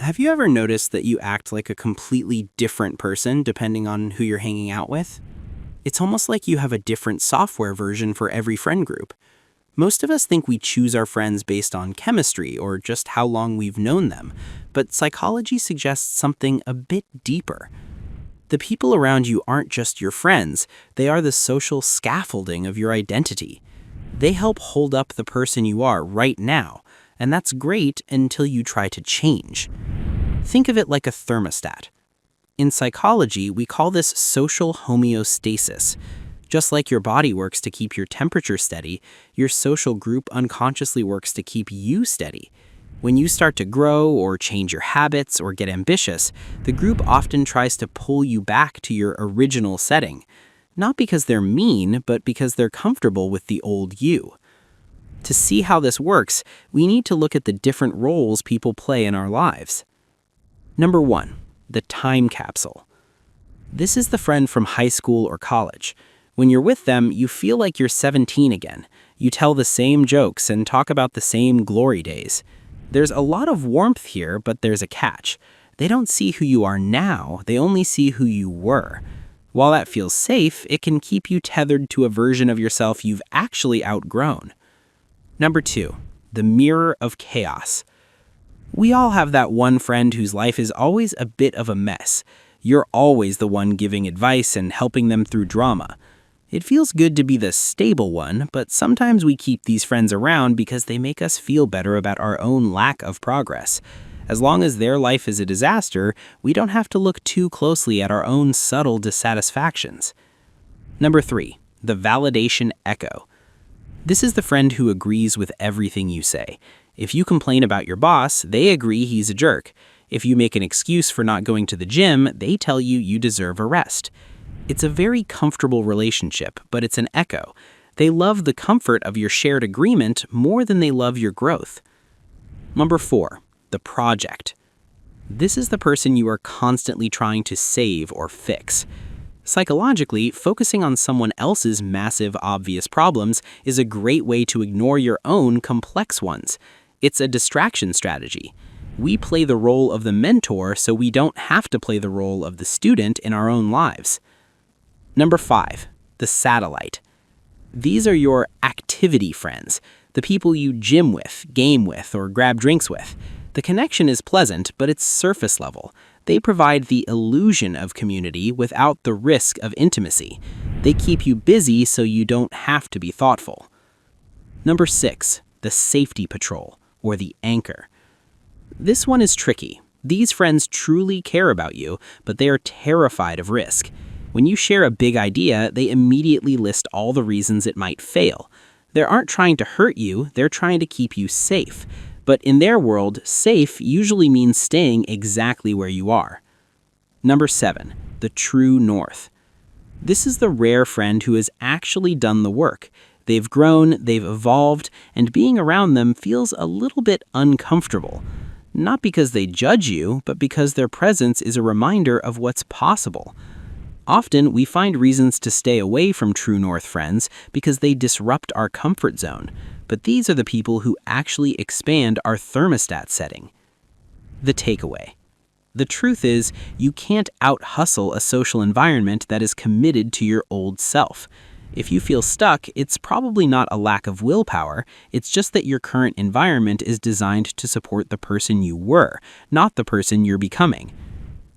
Have you ever noticed that you act like a completely different person depending on who you're hanging out with? It's almost like you have a different software version for every friend group. Most of us think we choose our friends based on chemistry or just how long we've known them, but psychology suggests something a bit deeper. The people around you aren't just your friends, they are the social scaffolding of your identity. They help hold up the person you are right now, and that's great until you try to change. Think of it like a thermostat. In psychology, we call this social homeostasis. Just like your body works to keep your temperature steady, your social group unconsciously works to keep you steady. When you start to grow or change your habits or get ambitious, the group often tries to pull you back to your original setting. Not because they're mean, but because they're comfortable with the old you. To see how this works, we need to look at the different roles people play in our lives. Number 1, the time capsule. This is the friend from high school or college. When you're with them, you feel like you're 17 again. You tell the same jokes and talk about the same glory days. There's a lot of warmth here, but there's a catch. They don't see who you are now, they only see who you were. While that feels safe, it can keep you tethered to a version of yourself you've actually outgrown. Number 2, the mirror of chaos. We all have that one friend whose life is always a bit of a mess. You're always the one giving advice and helping them through drama. It feels good to be the stable one, but sometimes we keep these friends around because they make us feel better about our own lack of progress. As long as their life is a disaster, we don't have to look too closely at our own subtle dissatisfactions. Number 3, the validation echo. This is the friend who agrees with everything you say. If you complain about your boss, they agree he's a jerk. If you make an excuse for not going to the gym, they tell you you deserve a rest. It's a very comfortable relationship, but it's an echo. They love the comfort of your shared agreement more than they love your growth. Number 4, the project. This is the person you are constantly trying to save or fix. Psychologically, focusing on someone else's massive, obvious problems is a great way to ignore your own complex ones. It's a distraction strategy. We play the role of the mentor so we don't have to play the role of the student in our own lives. Number 5, the satellite. These are your activity friends, the people you gym with, game with, or grab drinks with. The connection is pleasant, but it's surface level. They provide the illusion of community without the risk of intimacy. They keep you busy so you don't have to be thoughtful. Number 6, the safety patrol, or the anchor. This one is tricky. These friends truly care about you, but they are terrified of risk. When you share a big idea, they immediately list all the reasons it might fail. They aren't trying to hurt you, they're trying to keep you safe. But in their world, safe usually means staying exactly where you are. Number 7, the true north. This is the rare friend who has actually done the work. They've grown, they've evolved, and being around them feels a little bit uncomfortable. Not because they judge you, but because their presence is a reminder of what's possible. Often, we find reasons to stay away from true north friends because they disrupt our comfort zone. But these are the people who actually expand our thermostat setting. The takeaway. The truth is, you can't out-hustle a social environment that is committed to your old self. If you feel stuck, it's probably not a lack of willpower, it's just that your current environment is designed to support the person you were, not the person you're becoming.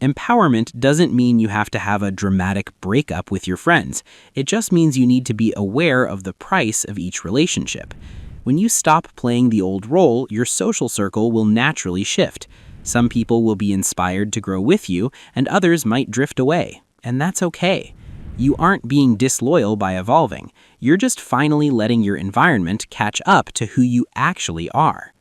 Empowerment doesn't mean you have to have a dramatic breakup with your friends. It just means you need to be aware of the price of each relationship. When you stop playing the old role, your social circle will naturally shift. Some people will be inspired to grow with you, and others might drift away. And that's okay. You aren't being disloyal by evolving. You're just finally letting your environment catch up to who you actually are.